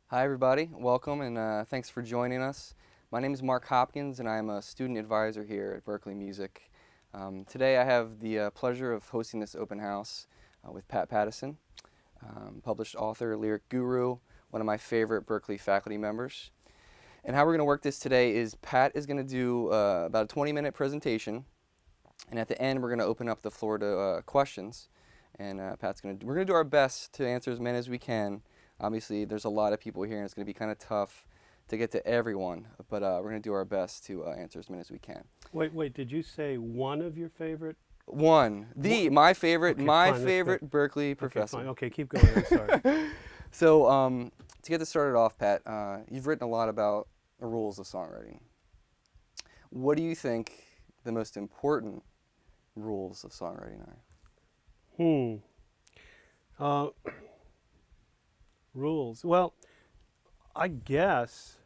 Hi everybody, welcome and thanks for joining us. My name is Mark Hopkins and I'm a student advisor here at Berklee Music. Today I have the pleasure of hosting this open house with Pat Pattison, published author, lyric guru, one of my favorite Berklee faculty members. And how we're going to work this today is Pat is going to do about a 20-minute presentation, and at the end we're going to open up the floor to questions. And we're going to do our best to answer as many as we can. Obviously, there's a lot of people here, and it's going to be kind of tough to get to everyone, but we're going to do our best to answer as many as we can. Wait, did you say one of your favorite? My favorite, Okay, my fine, that's good. favorite Berklee Okay, professor. fine. Okay, keep going. I'm sorry. So, to get this started off, Pat, you've written a lot about the rules of songwriting. What do you think the most important rules of songwriting are? Hmm. Uh, Rules. Well, I guess.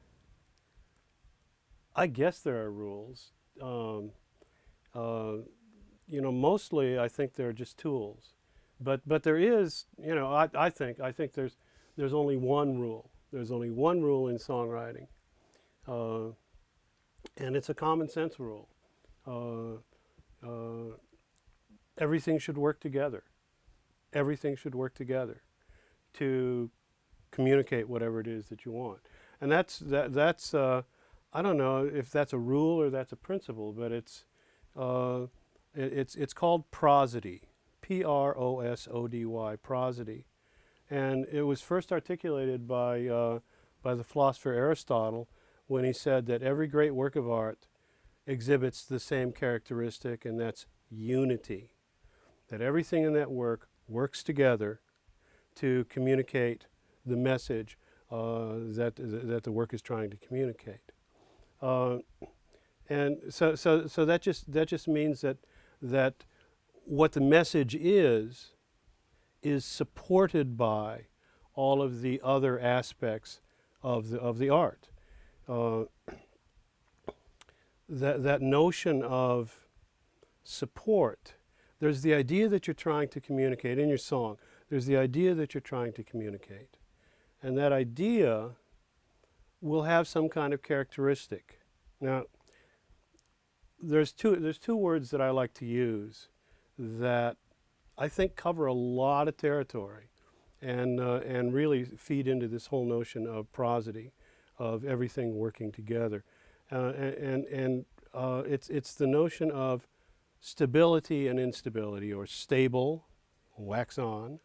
I guess there are rules. Uh, mostly I think they're just tools, but there is. I think there's only one rule. There's only one rule in songwriting, uh, and it's a common sense rule. Uh, uh, Everything should work together. Everything should work together to communicate whatever it is that you want. And that's I don't know if that's a rule or that's a principle, but uh, it's called prosody, prosody, prosody, and it was first articulated by the philosopher Aristotle when he said that every great work of art exhibits the same characteristic, and that's unity. That everything in that work works together to communicate the message that the work is trying to communicate. Uh, and so that just means that what the message is supported by all of the other aspects of the art. Uh, that notion of support. There's the idea that you're trying to communicate in your song. There's the idea that you're trying to communicate. And that idea will have some kind of characteristic. Now, there's two words that I like to use that I think cover a lot of territory and really feed into this whole notion of prosody, of everything working together. It's the notion of stability and instability, or stable, wax on,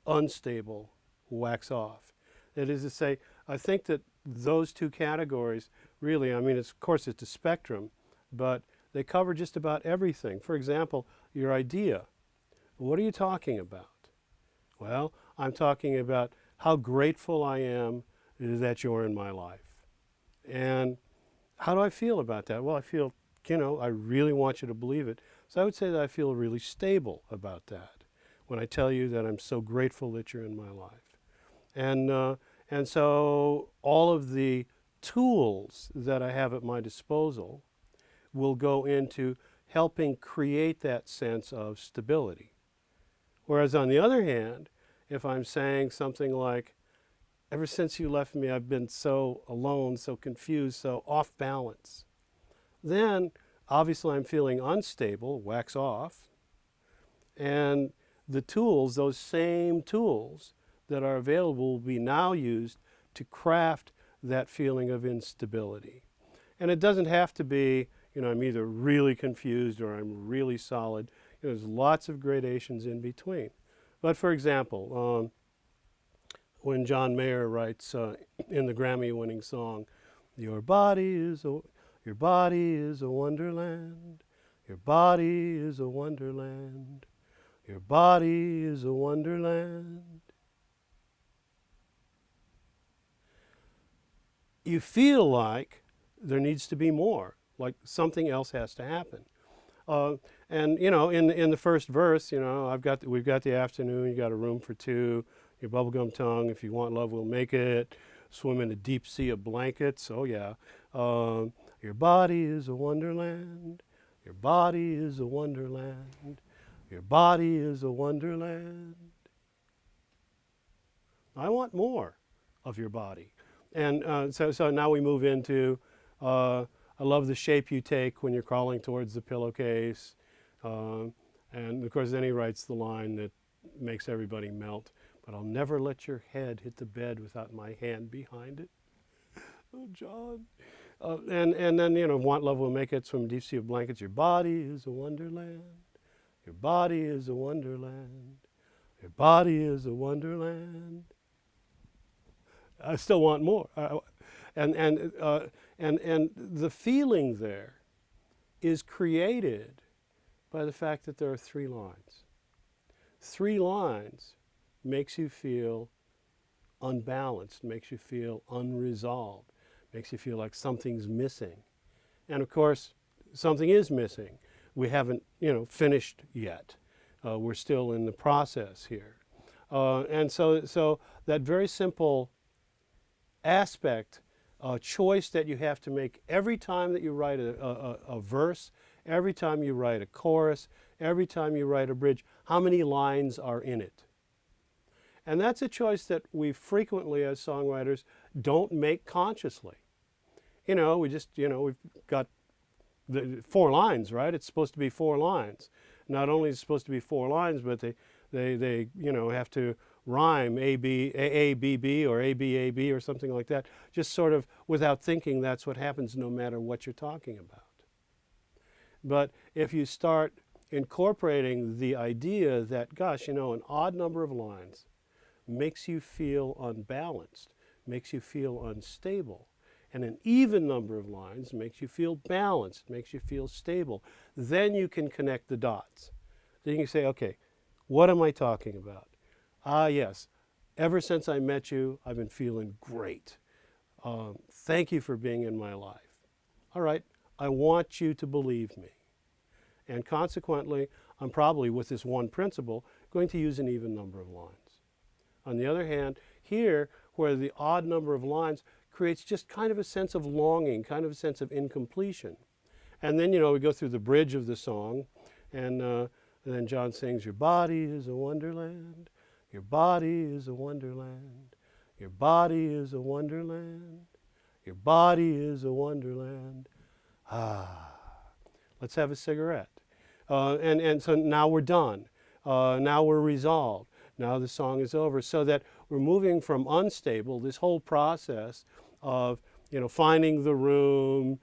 unstable, wax off. That is to say, I think that those two categories really, I mean, of course it's a spectrum, but they cover just about everything. For example, your idea. What are you talking about? Well, I'm talking about how grateful I am that you're in my life. And how do I feel about that? Well, I feel, I really want you to believe it. So I would say that I feel really stable about that when I tell you that I'm so grateful that you're in my life. And so all of the tools that I have at my disposal will go into helping create that sense of stability. Whereas on the other hand, if I'm saying something like, ever since you left me, I've been so alone, so confused, so off balance, then obviously I'm feeling unstable, wax off, and the tools, those same tools that are available, will be now used to craft that feeling of instability. And it doesn't have to be, I'm either really confused or I'm really solid. There's lots of gradations in between. But for example, when John Mayer writes in the Grammy-winning song, Your body is a wonderland. Your body is a wonderland. Your body is a wonderland. You feel like there needs to be more, like something else has to happen. And in the first verse, we've got the afternoon. You got a room for two. Your bubblegum tongue. If you want love, we'll make it. Swim in a deep sea of blankets. Oh yeah. Your body is a wonderland. Your body is a wonderland. Your body is a wonderland. I want more. of your body. And so now we move into, I love the shape you take when you're crawling towards the pillowcase. And of course, then he writes the line that makes everybody melt. But I'll never let your head hit the bed without my hand behind it. Oh, John. And then, want, love will make it, swim deep sea of blankets. Your body is a wonderland. Your body is a wonderland. Your body is a wonderland. I still want more. And the feeling there is created by the fact that there are 3 lines. 3 lines makes you feel unbalanced, makes you feel unresolved, makes you feel like something's missing. And of course, something is missing. We haven't, finished yet. We're still in the process here. And so that very simple aspect, choice that you have to make every time that you write a verse, every time you write a chorus, every time you write a bridge, how many lines are in it? And that's a choice that we frequently as songwriters don't make consciously. We just, we've got the 4 lines, right? It's supposed to be 4 lines. Not only is it supposed to be 4 lines, but they have to rhyme A, B, B, or A, B, or something like that. Just sort of without thinking, that's what happens no matter what you're talking about. But if you start incorporating the idea that, gosh, an odd number of lines makes you feel unbalanced, makes you feel unstable, and an even number of lines makes you feel balanced, makes you feel stable, then you can connect the dots. Then you can say, okay, what am I talking about? Ah, yes, ever since I met you, I've been feeling great. Thank you for being in my life. All right, I want you to believe me. And consequently, I'm probably, with this one principle, going to use an even number of lines. On the other hand, here, where the odd number of lines creates just kind of a sense of longing, kind of a sense of incompletion. And then, we go through the bridge of the song, and then John sings, your body is a wonderland, your body is a wonderland, your body is a wonderland, your body is a wonderland. Ah, let's have a cigarette. And so now we're done. Now we're resolved. Now the song is over, so that we're moving from unstable, this whole process of, finding the room,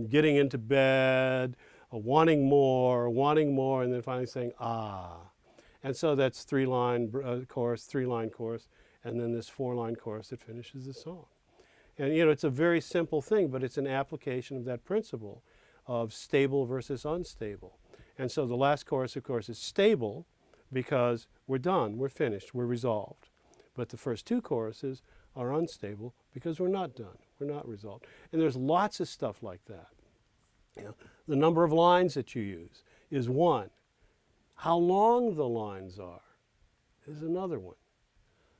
getting into bed, wanting more, and then finally saying, ah. And so that's 3-line chorus, 3-line chorus, and then this 4-line chorus that finishes the song. And, it's a very simple thing, but it's an application of that principle of stable versus unstable. And so the last chorus, of course, is stable, because we're done, we're finished, we're resolved. But the first 2 choruses are unstable because we're not done, we're not resolved. And there's lots of stuff like that. The number of lines that you use is one. How long the lines are is another one.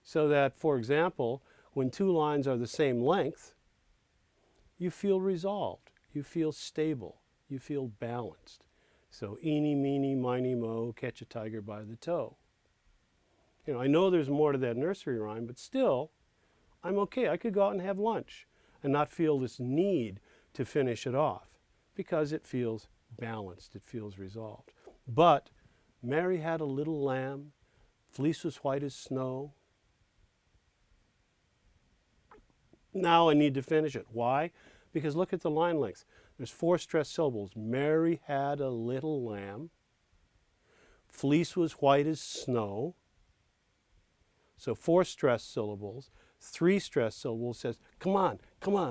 So that, for example, when 2 lines are the same length, you feel resolved, you feel stable, you feel balanced. So, eeny, meeny, miny, moe, catch a tiger by the toe. I know there's more to that nursery rhyme, but still, I'm okay. I could go out and have lunch and not feel this need to finish it off because it feels balanced, it feels resolved. But Mary had a little lamb, fleece was white as snow. Now I need to finish it. Why? Because look at the line length. There's 4 stressed syllables. Mary had a little lamb. Fleece was white as snow. So 4 stressed syllables. 3 stressed syllables says, come on,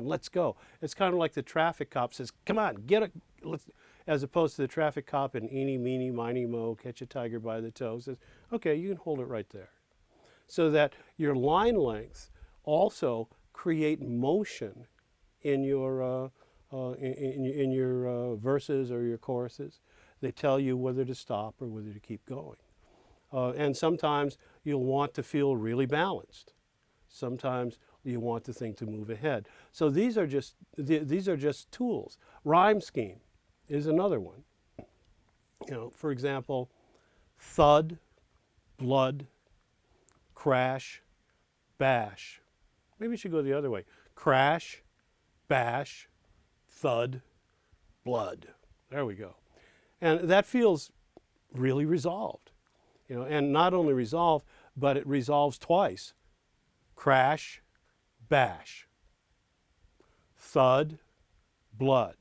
let's go. It's kind of like the traffic cop says, come on, get it. Let's, as opposed to the traffic cop in eeny, meeny, miny, moe, catch a tiger by the toe says, okay, you can hold it right there. So that your line lengths also create motion in your verses or your choruses. They tell you whether to stop or whether to keep going. And sometimes you'll want to feel really balanced. Sometimes you want the thing to move ahead. So these are just tools. Rhyme scheme is another one. For example, thud, blood, crash, bash, Maybe we should go the other way. Crash, bash, thud, blood. There we go. And that feels really resolved. And not only resolved, but it resolves twice. Crash, bash, thud, blood.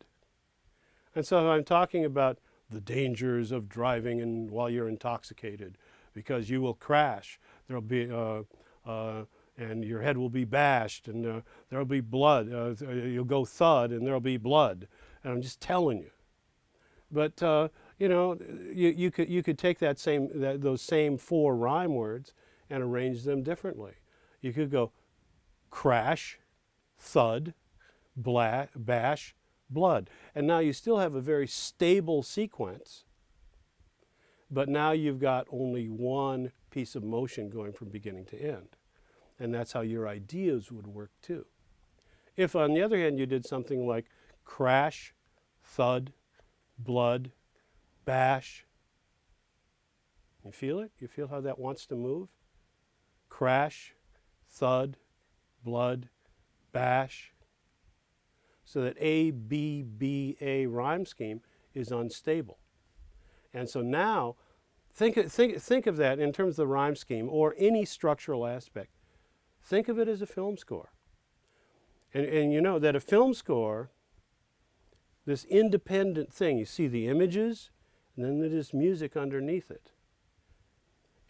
And so I'm talking about the dangers of driving and while you're intoxicated, because you will crash. There'll be and your head will be bashed, and there'll be blood. You'll go thud, and there'll be blood. And I'm just telling you. But you could take those same 4 rhyme words and arrange them differently. You could go crash, thud, bash, blood. And now you still have a very stable sequence, but now you've got only one piece of motion going from beginning to end. And that's how your ideas would work too. If, on the other hand, you did something like crash, thud, blood, bash, you feel it? You feel how that wants to move? Crash, thud, blood, bash. So that A, B, B, A rhyme scheme is unstable. And so now, think of that in terms of the rhyme scheme or any structural aspect. Think of it as a film score. And you know that a film score, this independent thing, you see the images, and then there's music underneath it.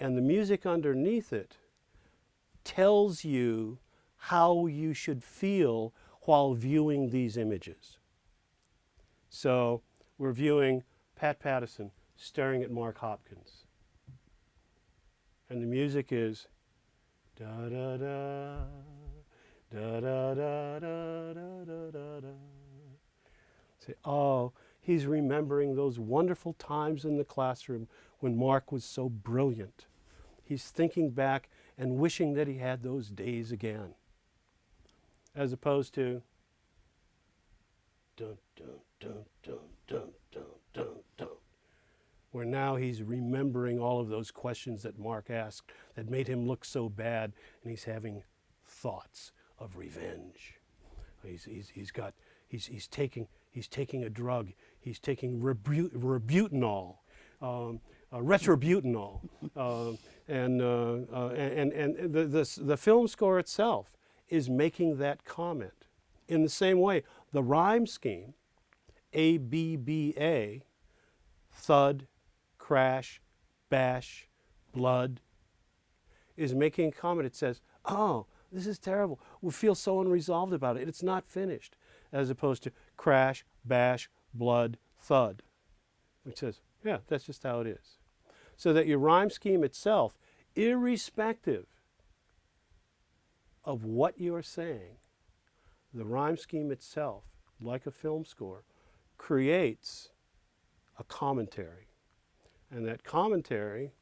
And the music underneath it tells you how you should feel while viewing these images. So we're viewing Pat Pattison staring at Mark Hopkins. And the music is da da da da da da da da da da. Say, oh, he's remembering those wonderful times in the classroom when Mark was so brilliant. He's thinking back and wishing that he had those days again. As opposed to dun dun dun dun dun dun dun dun, where now he's remembering all of those questions that Mark asked that made him look so bad, and he's having thoughts of revenge. He's taking a drug. He's taking rebutanol, retrobutanol, and the film score itself is making that comment. In the same way, the rhyme scheme, A, B, B, A, thud, crash, bash, blood, is making a comment. It says, oh, this is terrible. We feel so unresolved about it. It's not finished. As opposed to crash, bash, blood, thud, which says, yeah, that's just how it is. So that your rhyme scheme itself, irrespective of what you're saying, the rhyme scheme itself, like a film score, creates a commentary. And that commentary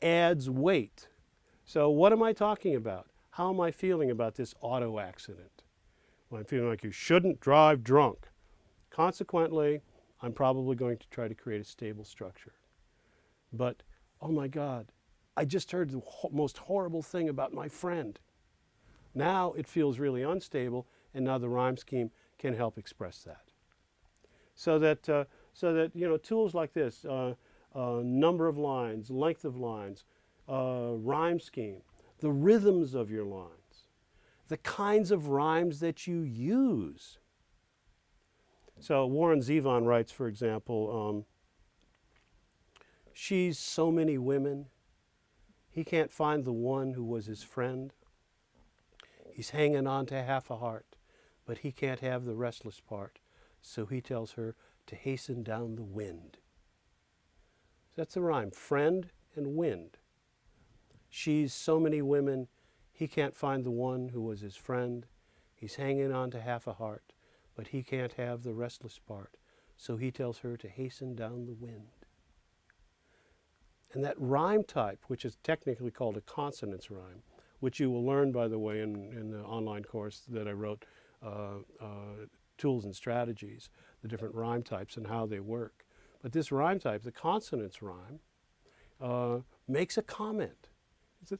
adds weight. So what am I talking about? How am I feeling about this auto accident? Well, I'm feeling like you shouldn't drive drunk. Consequently, I'm probably going to try to create a stable structure. But, oh my God, I just heard the most horrible thing about my friend. Now it feels really unstable, and now the rhyme scheme can help express that. So that tools like this, number of lines, length of lines, rhyme scheme, the rhythms of your lines, the kinds of rhymes that you use. So Warren Zevon writes, for example, she's so many women, he can't find the one who was his friend. He's hanging on to half a heart, but he can't have the restless part, so he tells her to hasten down the wind. That's the rhyme, friend and wind. She's so many women, he can't find the one who was his friend. He's hanging on to half a heart, but he can't have the restless part, so he tells her to hasten down the wind. And that rhyme type, which is technically called a consonance rhyme, which you will learn, by the way, in the online course that I wrote, Tools and Strategies, the different rhyme types and how they work. But this rhyme type, the consonance rhyme, makes a comment. It says,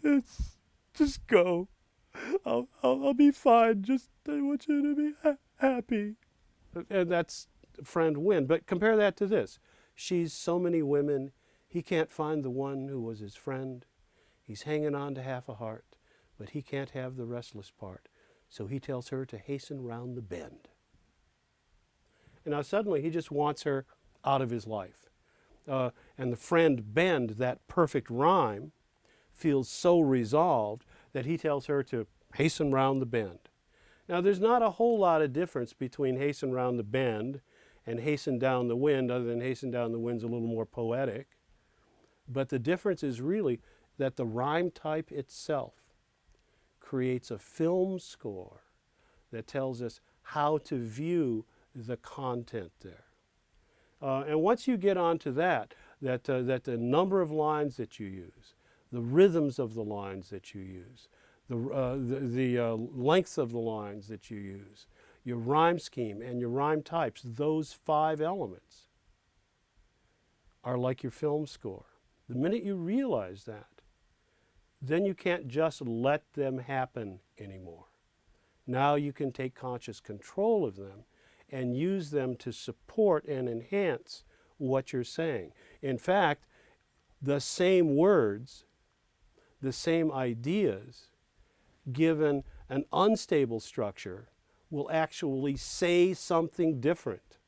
it's just go. I'll be fine. Just I want you to be happy. And that's friend win. But compare that to this. She's so many women, he can't find the one who was his friend. He's hanging on to half a heart, but he can't have the restless part. So he tells her to hasten round the bend. And now suddenly he just wants her out of his life. And the friend bend, that perfect rhyme, feels so resolved that he tells her to hasten round the bend. Now there's not a whole lot of difference between hasten round the bend and hasten down the wind, other than hasten down the wind's a little more poetic. But the difference is really that the rhyme type itself creates a film score that tells us how to view the content there. And once you get onto that the number of lines that you use, the rhythms of the lines that you use, the length of the lines that you use, your rhyme scheme and your rhyme types, those 5 elements are like your film score. The minute you realize that, then you can't just let them happen anymore. Now you can take conscious control of them and use them to support and enhance what you're saying. In fact, the same words, the same ideas, given an unstable structure, will actually say something different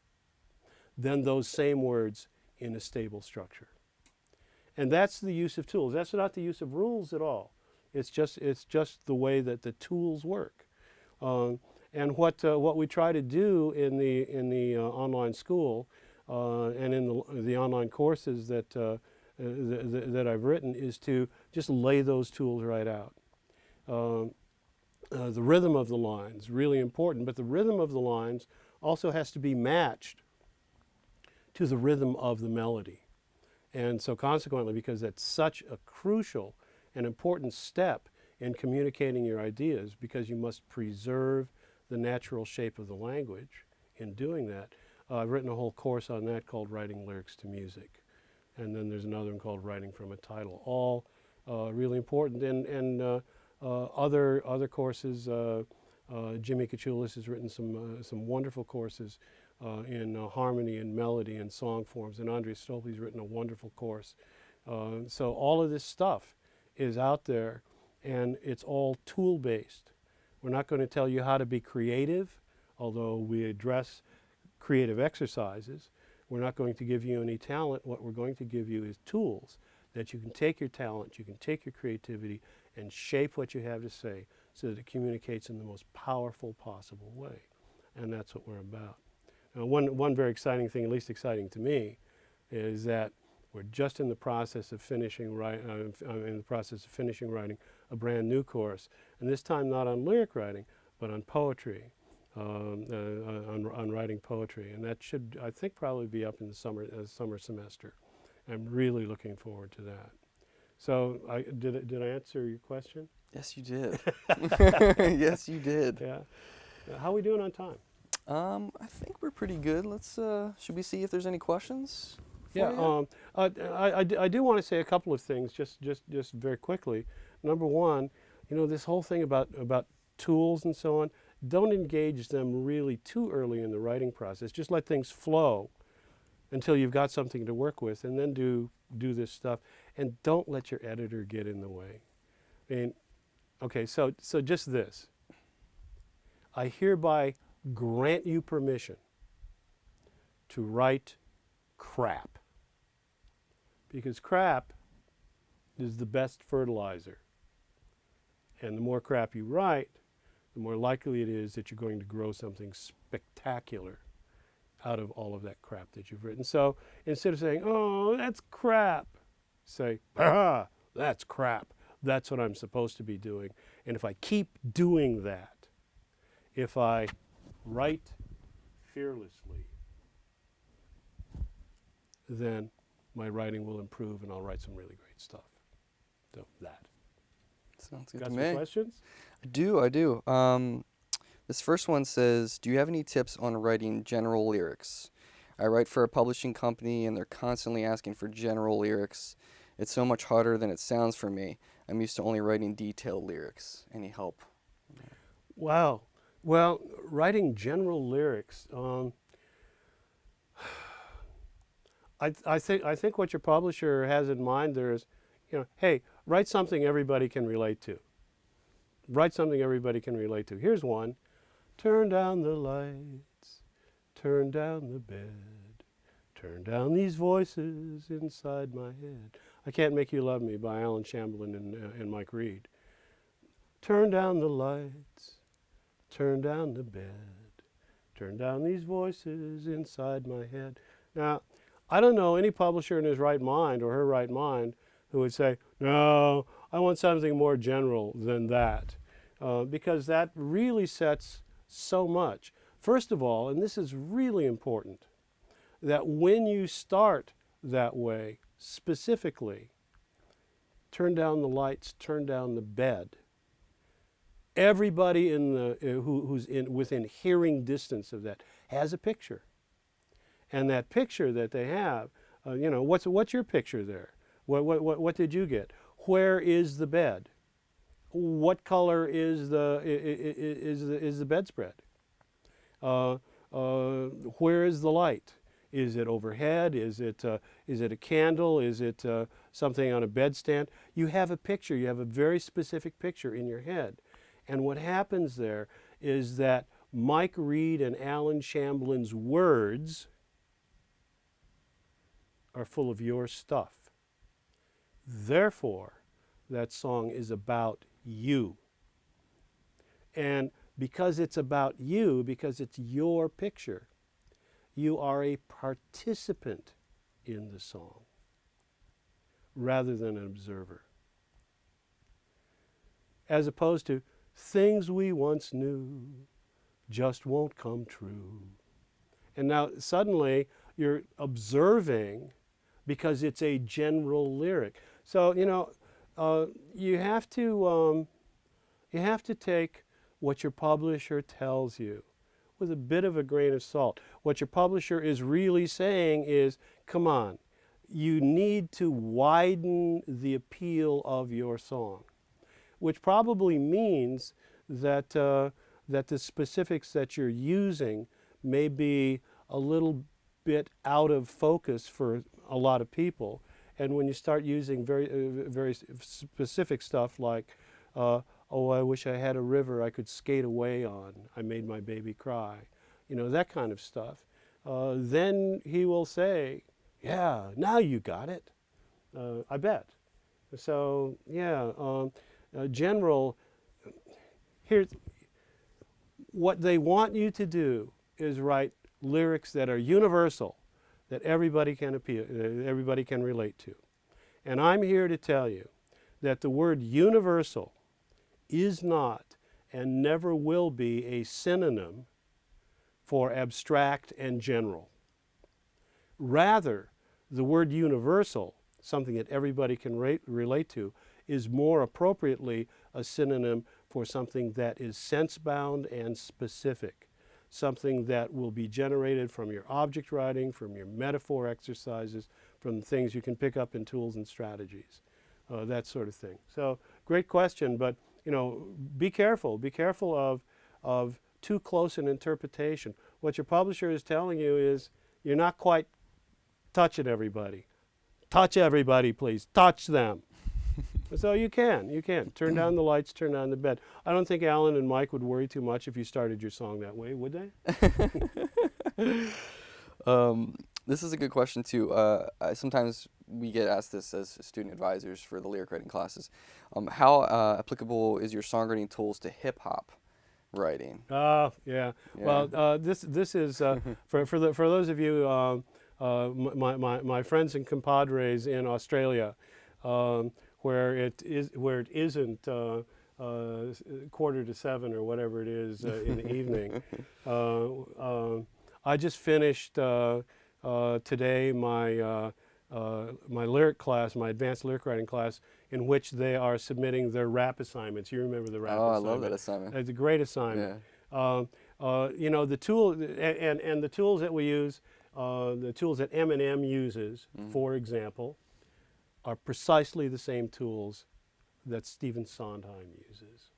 than those same words in a stable structure. And that's the use of tools. That's not the use of rules at all. It's just the way that the tools work. And what we try to do in the online school and in the online courses that I've written is to just lay those tools right out. The rhythm of the lines, really important, but the rhythm of the lines also has to be matched to the rhythm of the melody. And so consequently, because that's such a crucial and important step in communicating your ideas, because you must preserve the natural shape of the language in doing that, I've written a whole course on that called Writing Lyrics to Music. And then there's another one called Writing from a Title. All really important. And other courses, Jimmy Kachulis has written some wonderful courses in harmony and melody and song forms, and Andrea Stolpe's written a wonderful course. So all of this stuff is out there, and it's all tool-based. We're not going to tell you how to be creative, although we address creative exercises. We're not going to give you any talent. What we're going to give you is tools that you can take your talent, you can take your creativity, and shape what you have to say so that it communicates in the most powerful possible way. And that's what we're about. Now, one very exciting thing, at least exciting to me, is that we're just in the process of finishing writing a brand new course, and this time not on lyric writing, but on poetry, on writing poetry, and that should, I think, probably be up in the summer semester. I'm really looking forward to that. So, did I answer your question? Yes, you did. Yes, you did. Yeah. How are we doing on time? I think we're pretty good. Let's. Should we see if there's any questions? Yeah. I do want to say a couple of things, just very quickly. Number one, this whole thing about tools and so on. Don't engage them really too early in the writing process. Just let things flow until you've got something to work with, and then do this stuff. And don't let your editor get in the way. I mean, okay, so just this. I hereby grant you permission to write crap, because crap is the best fertilizer. And the more crap you write, the more likely it is that you're going to grow something spectacular out of all of that crap that you've written. So instead of saying, oh, that's crap, say, ah, that's crap. That's what I'm supposed to be doing. And if I keep doing that, if I write fearlessly, then my writing will improve and I'll write some really great stuff. So that. Sounds good Got to some me. questions? I do. This first one says, do you have any tips on writing general lyrics? I write for a publishing company and they're constantly asking for general lyrics. It's so much harder than it sounds for me. I'm used to only writing detailed lyrics. Any help? Wow. Well, writing general lyrics. I think what your publisher has in mind there is, hey, write something everybody can relate to. Write something everybody can relate to. Here's one. Turn down the lights, turn down the bed, turn down these voices inside my head. I Can't Make You Love Me by Alan Chamberlain and Mike Reed. Turn down the lights, turn down the bed, turn down these voices inside my head. Now, I don't know any publisher in his right mind or her right mind who would say, no, I want something more general than that, because that really sets so much. First of all, and this is really important, that when you start that way, specifically, turn down the lights, turn down the bed, everybody who's within hearing distance of that has a picture. And that picture that they have, what's your picture there? What did you get? Where is the bed? What color is the bedspread? Where is the light? Is it overhead? Is it a candle? Is it something on a bedstand? You have a picture. You have a very specific picture in your head. And what happens there is that Mike Reed and Alan Chamberlain's words are full of your stuff. Therefore, that song is about you. And because it's about you, because it's your picture, you are a participant in the song rather than an observer. As opposed to things we once knew just won't come true. And now suddenly you're observing because it's a general lyric. So, you have to take what your publisher tells you with a bit of a grain of salt. What your publisher is really saying is, come on, you need to widen the appeal of your song, which probably means that that the specifics that you're using may be a little bit out of focus for a lot of people. And when you start using very specific stuff like, oh, I wish I had a river I could skate away on, I made my baby cry, that kind of stuff, then he will say, yeah, now you got it, I bet. So, yeah, general, here's what they want you to do is write lyrics that are universal, that everybody can everybody can relate to. And I'm here to tell you that the word universal is not and never will be a synonym for abstract and general. Rather, the word universal, something that everybody can relate to, is more appropriately a synonym for something that is sense-bound and specific, something that will be generated from your object writing, from your metaphor exercises, from things you can pick up in tools and strategies, that sort of thing. So, great question, but be careful. Be careful of too close an interpretation. What your publisher is telling you is you're not quite touching everybody. Touch everybody, please. Touch them. So you can turn down the lights, turn down the bed. I don't think Alan and Mike would worry too much if you started your song that way, would they? This is a good question too. Sometimes we get asked this as student advisors for the lyric writing classes. How applicable is your songwriting tools to hip hop writing? Yeah. Well, this is for those of you my friends and compadres in Australia. Where it isn't 6:45 or whatever it is in the evening. I just finished today my lyric class, my advanced lyric writing class, in which they are submitting their rap assignments. You remember the rap assignment? Oh, I love that assignment. It's a great assignment. Yeah. The tool and the tools that we use, the tools that Eminem uses, for example, are precisely the same tools that Stephen Sondheim uses.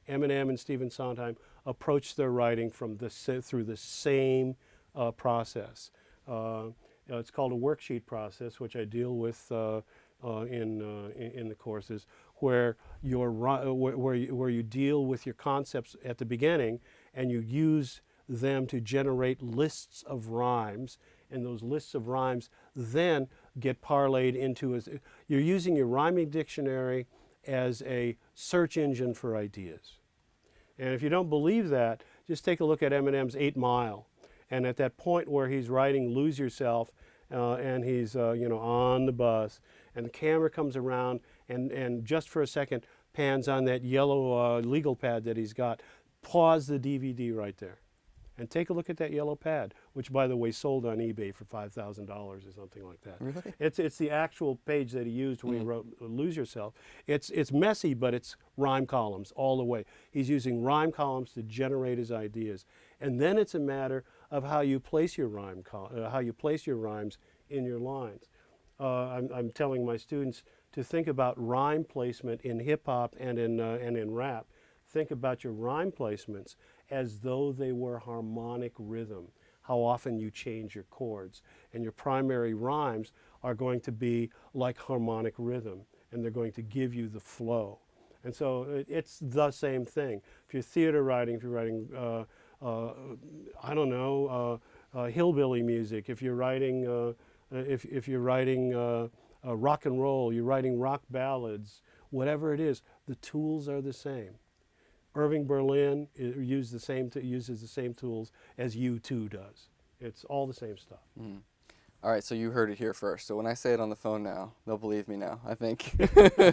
Eminem and Stephen Sondheim approach their writing from through the same process. It's called a worksheet process, which I deal with in the courses, where where you deal with your concepts at the beginning, and you use them to generate lists of rhymes, and those lists of rhymes then get parlayed into you're using your rhyming dictionary as a search engine for ideas. And if you don't believe that, just take a look at Eminem's 8 Mile. And at that point where he's writing Lose Yourself, and he's on the bus, and the camera comes around and just for a second pans on that yellow legal pad that he's got. Pause the DVD right there and take a look at that yellow pad, which, by the way, sold on eBay for $5,000 or something like that. Really? It's the actual page that he used when he wrote Lose Yourself. It's messy, but it's rhyme columns all the way. He's using rhyme columns to generate his ideas. And then it's a matter of how you place your rhymes in your lines. I'm telling my students to think about rhyme placement in hip-hop and in rap. Think about your rhyme placements as though they were harmonic rhythm, how often you change your chords. And your primary rhymes are going to be like harmonic rhythm, and they're going to give you the flow. And so it's the same thing. If you're theater writing, if you're writing, hillbilly music, if you're writing, if you're writing rock and roll, you're writing rock ballads, whatever it is, the tools are the same. Irving Berlin uses the same tools as U2 does. It's all the same stuff. Mm. All right, so you heard it here first. So when I say it on the phone now, they'll believe me now, I think. I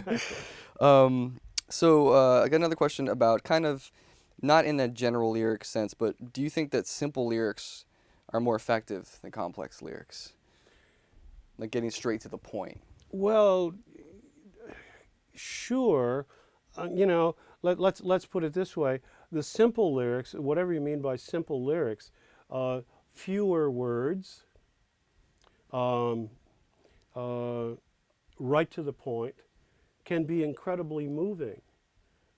got another question about kind of, not in a general lyric sense, but do you think that simple lyrics are more effective than complex lyrics? Like getting straight to the point. Well, sure. Let's put it this way: the simple lyrics, whatever you mean by simple lyrics, fewer words, right to the point, can be incredibly moving.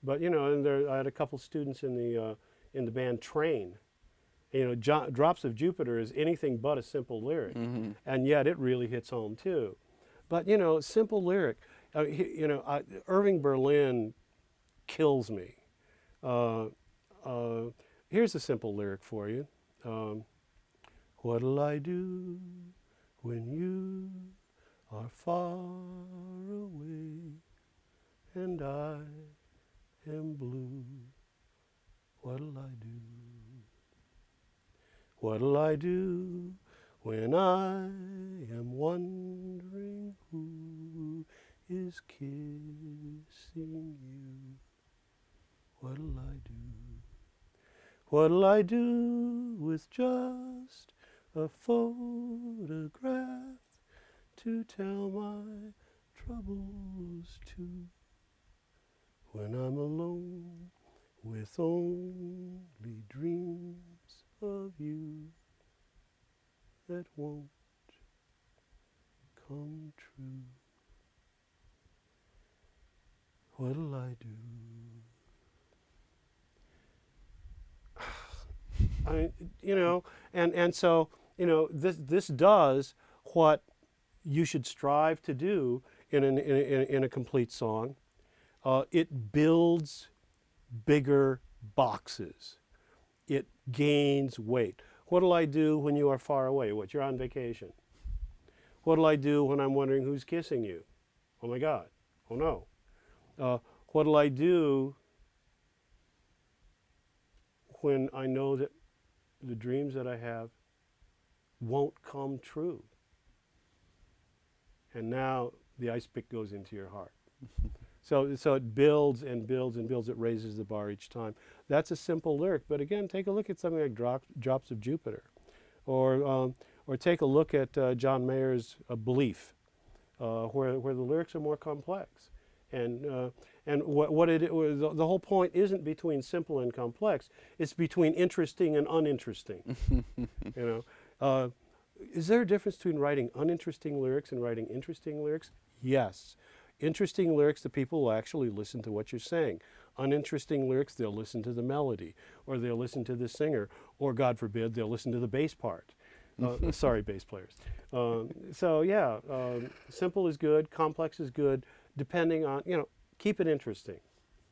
But I had a couple students in the band Train. Drops of Jupiter is anything but a simple lyric, Mm-hmm. and yet it really hits home too. But simple lyric. Irving Berlin kills me. Here's a simple lyric for you. What'll I do when you are far away and I am blue? What'll I do? What'll I do when I am wondering who is kissing you? What'll I do? What'll I do with just a photograph to tell my troubles to? When I'm alone with only dreams of you that won't come true. What'll I do? So this does what you should strive to do in a complete song. It builds bigger boxes. It gains weight. What'll I do when you are far away? What, you're on vacation? What'll I do when I'm wondering who's kissing you? Oh my God. Oh no. What'll I do when I know that the dreams that I have won't come true? And now the ice pick goes into your heart. So it builds and builds and builds. It raises the bar each time. That's a simple lyric. But again, take a look at something like Drops of Jupiter. Or take a look at John Mayer's Belief, where the lyrics are more complex. And the whole point isn't between simple and complex. It's between interesting and uninteresting. Is there a difference between writing uninteresting lyrics and writing interesting lyrics? Yes. Interesting lyrics, the people will actually listen to what you're saying. uninteresting lyrics, they'll listen to the melody, or they'll listen to the singer, or God forbid, they'll listen to the bass part. Sorry, bass players. So yeah, simple is good, complex is good, depending on, keep it interesting.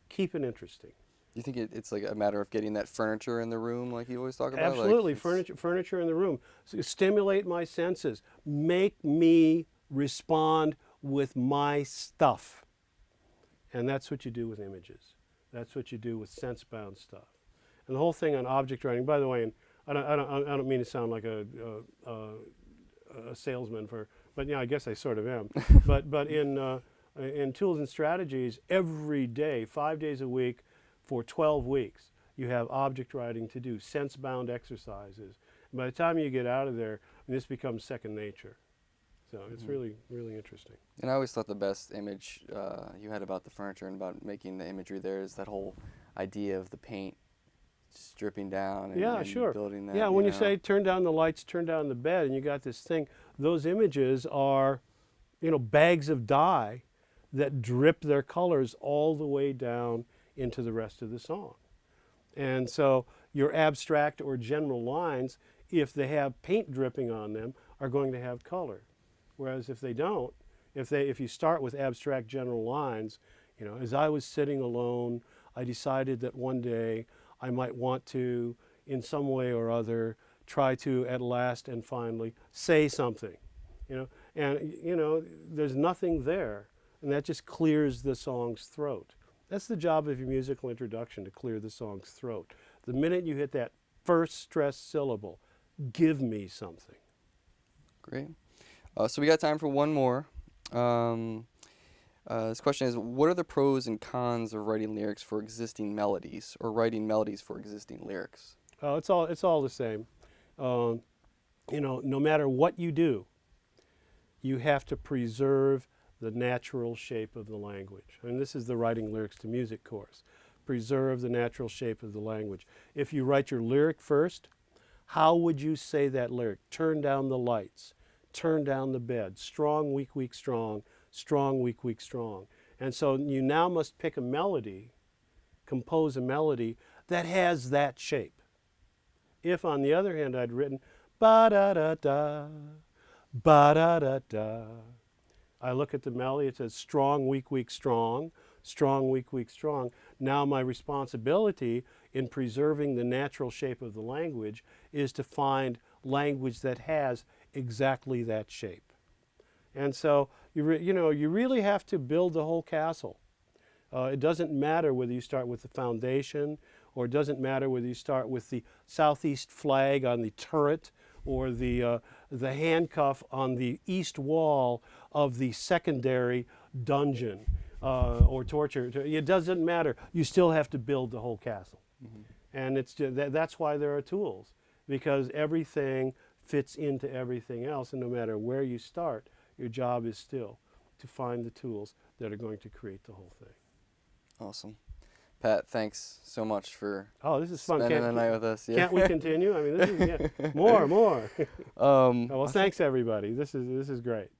Keep it interesting. Do you think it's like a matter of getting that furniture in the room, like you always talk about? Absolutely, Like furniture in the room. So stimulate my senses. Make me respond with my stuff. And that's what you do with images. That's what you do with sense-bound stuff. And the whole thing on object writing, by the way, and I don't mean to sound like a salesman but I guess I sort of am. but in Tools and Strategies, every day, 5 days a week, for 12 weeks, you have object writing to do, sense-bound exercises. And by the time you get out of there, this becomes second nature. So it's really, really interesting. And I always thought the best image you had about the furniture and about making the imagery there is that whole idea of the paint just dripping down and sure. building that. Yeah, when you say turn down the lights, turn down the bed, and you got this thing, those images are, bags of dye that drip their colors all the way down into the rest of the song. And so your abstract or general lines, if they have paint dripping on them, are going to have color. Whereas if they don't, if you start with abstract general lines, as I was sitting alone, I decided that one day I might want to, in some way or other, try to at last and finally say something, there's nothing there, and that just clears the song's throat. That's the job of your musical introduction, to clear the song's throat. The minute you hit that first stressed syllable, give me something. Great. So we got time for one more. This question is, what are the pros and cons of writing lyrics for existing melodies, or writing melodies for existing lyrics? It's all the same. No matter what you do, you have to preserve the natural shape of the language. And this is the Writing Lyrics to Music course. Preserve the natural shape of the language. If you write your lyric first, how would you say that lyric? Turn down the lights. Turn down the bed. Strong, weak, weak, strong. Strong, weak, weak, strong. And so you now must pick a melody, compose a melody that has that shape. If, on the other hand, I'd written ba-da-da-da, ba-da-da-da, I look at the melody, it says strong, weak, weak, strong, strong, weak, weak, strong. Now my responsibility in preserving the natural shape of the language is to find language that has exactly that shape. And so, you really have to build the whole castle. It doesn't matter whether you start with the foundation, or it doesn't matter whether you start with the southeast flag on the turret, or the handcuff on the east wall of the secondary dungeon or torture. It doesn't matter. You still have to build the whole castle. Mm-hmm. And that's why there are tools, because everything fits into everything else, and no matter where you start, your job is still to find the tools that are going to create the whole thing. Awesome. Pat, thanks so much for this is fun. spending the night with us. Yeah. Can't we continue? I mean, this is more. Well, thanks everybody. This is great.